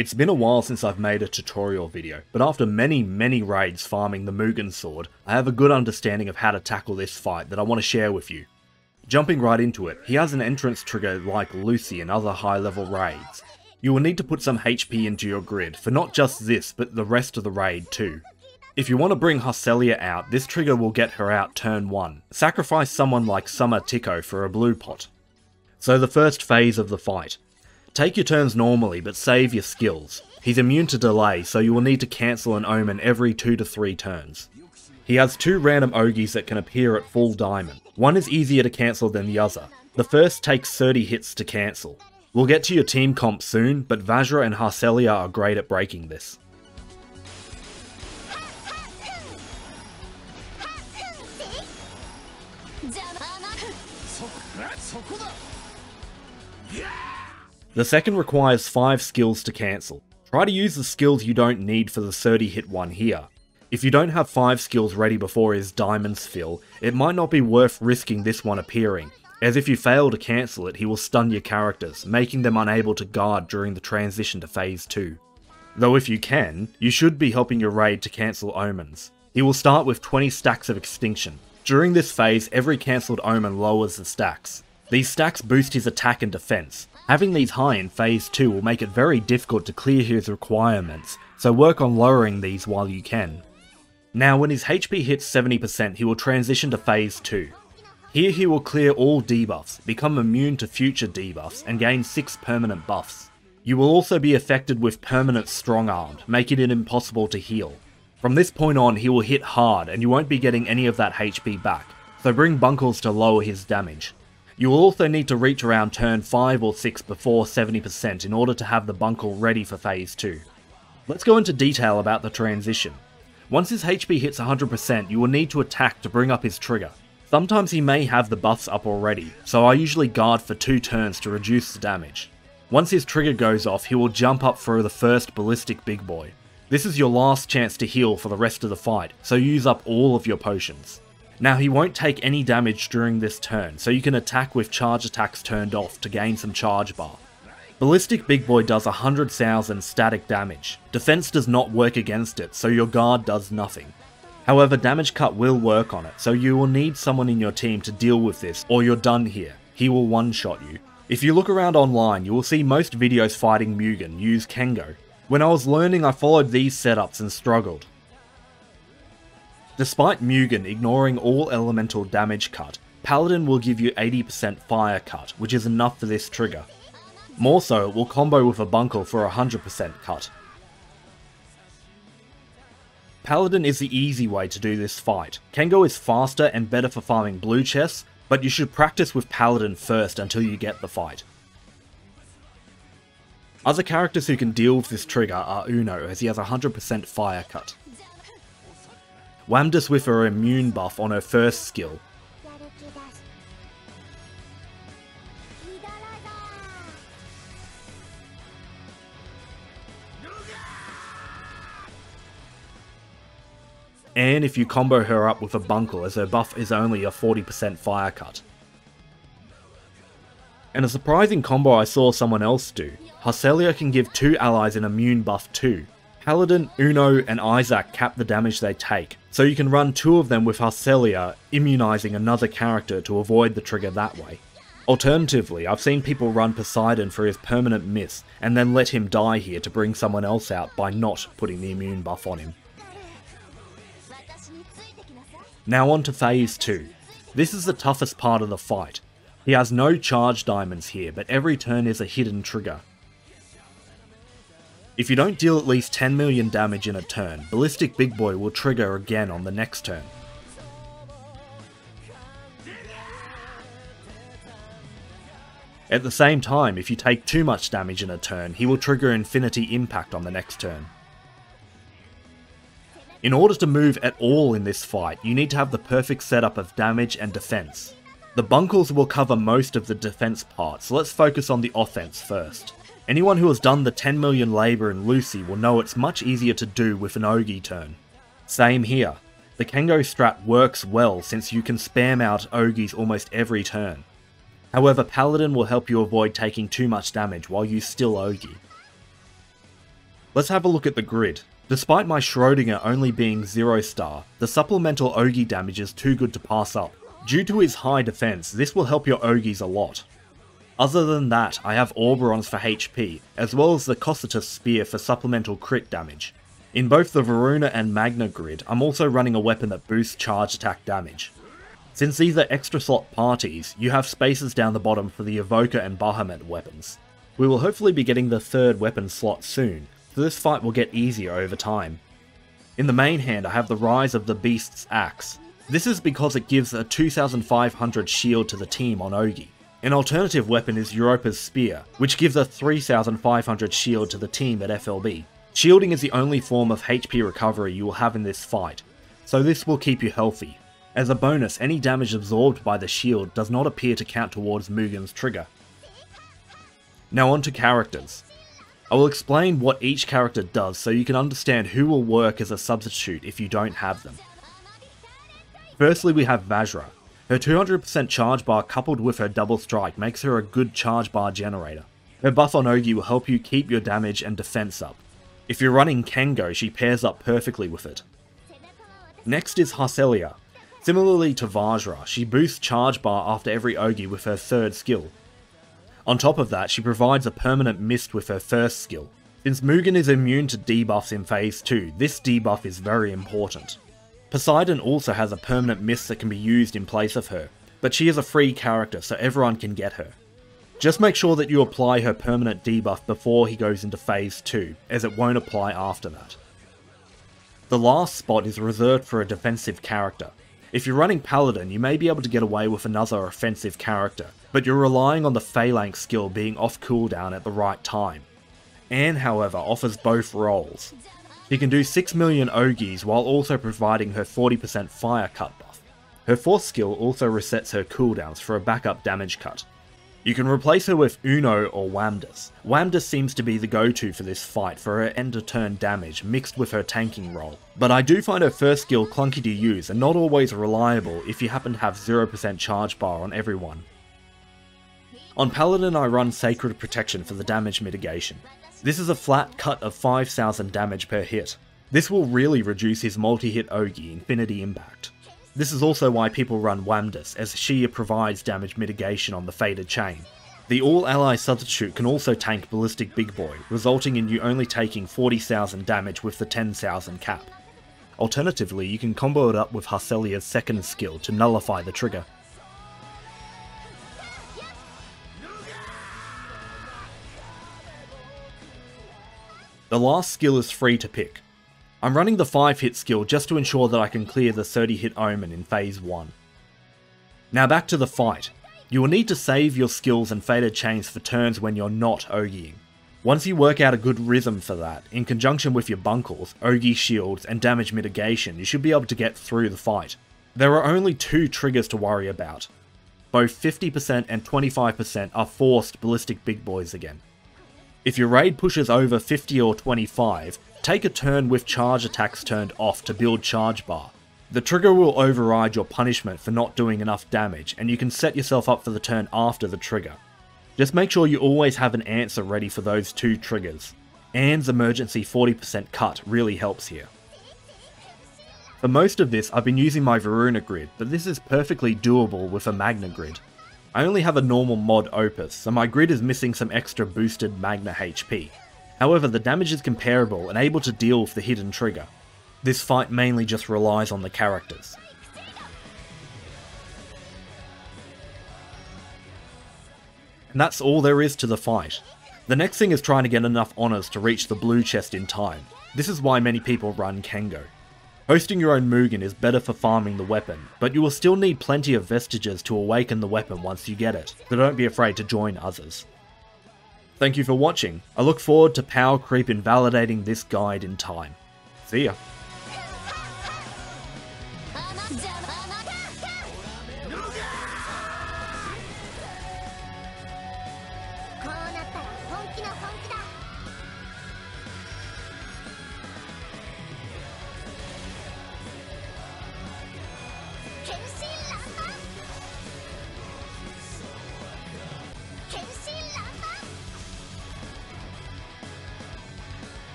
It's been a while since I've made a tutorial video, but after many raids farming the Mugen Sword, I have a good understanding of how to tackle this fight that I want to share with you. Jumping right into it, he has an entrance trigger like Lucy and other high level raids. You will need to put some HP into your grid for not just this but the rest of the raid too. If you want to bring Harselia out, this trigger will get her out turn 1. Sacrifice someone like Summer Tico for a blue pot. So the first phase of the fight. Take your turns normally, but save your skills. He's immune to delay, so you will need to cancel an omen every 2 to 3 turns. He has 2 random Ogis that can appear at full diamond. One is easier to cancel than the other. The first takes 30 hits to cancel. We'll get to your team comp soon, but Vajra and Harselia are great at breaking this. The second requires 5 skills to cancel. Try to use the skills you don't need for the 30 hit one here. If you don't have 5 skills ready before his diamonds fill, it might not be worth risking this one appearing, as if you fail to cancel it he will stun your characters, making them unable to guard during the transition to phase 2. Though if you can, you should be helping your raid to cancel omens. He will start with 20 stacks of extinction. During this phase, every cancelled omen lowers the stacks. These stacks boost his attack and defense. Having these high in phase 2 will make it very difficult to clear his requirements, so work on lowering these while you can. Now when his HP hits 70%, he will transition to phase 2. Here he will clear all debuffs, become immune to future debuffs, and gain 6 permanent buffs. You will also be affected with permanent strong-armed, making it impossible to heal. From this point on, he will hit hard and you won't be getting any of that HP back, so bring bunkles to lower his damage. You will also need to reach around turn 5 or 6 before 70% in order to have the bunkle ready for phase 2. Let's go into detail about the transition. Once his HP hits 100%, you will need to attack to bring up his trigger. Sometimes he may have the buffs up already, so I usually guard for 2 turns to reduce the damage. Once his trigger goes off, he will jump up for the first ballistic big boy. This is your last chance to heal for the rest of the fight, so use up all of your potions. Now he won't take any damage during this turn, so you can attack with charge attacks turned off to gain some charge bar. Ballistic Big Boy does 100,000 static damage. Defense does not work against it, so your guard does nothing. However, damage cut will work on it, so you will need someone in your team to deal with this, or you're done here. He will one-shot you. If you look around online, you will see most videos fighting Mugen use Kengo. When I was learning, I followed these setups and struggled. Despite Mugen ignoring all elemental damage cut, Paladin will give you 80% fire cut, which is enough for this trigger. More so, it will combo with a bunkle for 100% cut. Paladin is the easy way to do this fight. Kengo is faster and better for farming blue chests, but you should practice with Paladin first until you get the fight. Other characters who can deal with this trigger are Uno, as he has 100% fire cut. Wamdis with her immune buff on her first skill. And if you combo her up with a bunkle, as her buff is only a 40% fire cut. And a surprising combo I saw someone else do. Harselia can give 2 allies an immune buff too. Paladin, Uno, and Isaac cap the damage they take, so you can run 2 of them with Harselia, immunizing another character to avoid the trigger that way. Alternatively, I've seen people run Poseidon for his permanent miss, and then let him die here to bring someone else out by not putting the immune buff on him. Now on to phase 2. This is the toughest part of the fight. He has no charge diamonds here, but every turn is a hidden trigger. If you don't deal at least 10 million damage in a turn, Ballistic Big Boy will trigger again on the next turn. At the same time, if you take too much damage in a turn, he will trigger Infinity Impact on the next turn. In order to move at all in this fight, you need to have the perfect setup of damage and defense. The bunkles will cover most of the defense part, so let's focus on the offense first. Anyone who has done the 10 million labor in Lucy will know it's much easier to do with an Ogi turn. Same here. The Kengo strat works well since you can spam out Ogis almost every turn. However, Paladin will help you avoid taking too much damage while you still Ogi. Let's have a look at the grid. Despite my Schrodinger only being 0 star, the supplemental Ogi damage is too good to pass up. Due to his high defense, this will help your Ogis a lot. Other than that, I have Oberons for HP, as well as the Cocytus Spear for supplemental crit damage. In both the Varuna and Magna grid, I'm also running a weapon that boosts charge attack damage. Since these are extra slot parties, you have spaces down the bottom for the Evoker and Bahamut weapons. We will hopefully be getting the 3rd weapon slot soon, so this fight will get easier over time. In the main hand I have the Rise of the Beast's Axe. This is because it gives a 2500 shield to the team on Ogi. An alternative weapon is Europa's Spear, which gives a 3500 shield to the team at FLB. Shielding is the only form of HP recovery you will have in this fight, so this will keep you healthy. As a bonus, any damage absorbed by the shield does not appear to count towards Mugen's trigger. Now on to characters. I will explain what each character does so you can understand who will work as a substitute if you don't have them. Firstly we have Vajra. Her 200% charge bar coupled with her double strike makes her a good charge bar generator. Her buff on Ogi will help you keep your damage and defense up. If you're running Kengo, she pairs up perfectly with it. Next is Harselia. Similarly to Vajra, she boosts charge bar after every Ogi with her 3rd skill. On top of that, she provides a permanent mist with her 1st skill. Since Mugen is immune to debuffs in phase 2, this debuff is very important. Poseidon also has a permanent mist that can be used in place of her, but she is a free character so everyone can get her. Just make sure that you apply her permanent debuff before he goes into phase 2, as it won't apply after that. The last spot is reserved for a defensive character. If you're running Paladin, you may be able to get away with another offensive character, but you're relying on the Phalanx skill being off cooldown at the right time. Anne, however, offers both roles. She can do 6 million Ogis while also providing her 40% fire cut buff. Her 4th skill also resets her cooldowns for a backup damage cut. You can replace her with Uno or Wamdus. Wamdus seems to be the go-to for this fight for her end-of-turn damage mixed with her tanking role, but I do find her 1st skill clunky to use and not always reliable if you happen to have 0% charge bar on everyone. On Paladin I run Sacred Protection for the damage mitigation. This is a flat cut of 5000 damage per hit. This will really reduce his multi-hit Ogi Infinity Impact. This is also why people run Wamdus, as she provides damage mitigation on the Fated Chain. The all-ally substitute can also tank Ballistic Big Boy, resulting in you only taking 40,000 damage with the 10,000 cap. Alternatively, you can combo it up with Harselia's 2nd skill to nullify the trigger. The last skill is free to pick. I'm running the 5-hit skill just to ensure that I can clear the 30-hit Omen in phase 1. Now back to the fight. You will need to save your skills and Fated Chains for turns when you're not Ogiing. Once you work out a good rhythm for that, in conjunction with your bunkles, Ogi shields, and damage mitigation, you should be able to get through the fight. There are only 2 triggers to worry about. Both 50% and 25% are forced Ballistic Big Boys again. If your raid pushes over 50 or 25, take a turn with charge attacks turned off to build charge bar. The trigger will override your punishment for not doing enough damage, and you can set yourself up for the turn after the trigger. Just make sure you always have an answer ready for those 2 triggers. Anne's emergency 40% cut really helps here. For most of this I've been using my Varuna grid, but this is perfectly doable with a Magna grid. I only have a normal mod Opus, so my grid is missing some extra boosted Magna HP. However, the damage is comparable and able to deal with the hidden trigger. This fight mainly just relies on the characters. And that's all there is to the fight. The next thing is trying to get enough honours to reach the blue chest in time. This is why many people run Kengo. Hosting your own Mugen is better for farming the weapon, but you will still need plenty of vestiges to awaken the weapon once you get it, so don't be afraid to join others. Thank you for watching. I look forward to power creep invalidating this guide in time. See ya.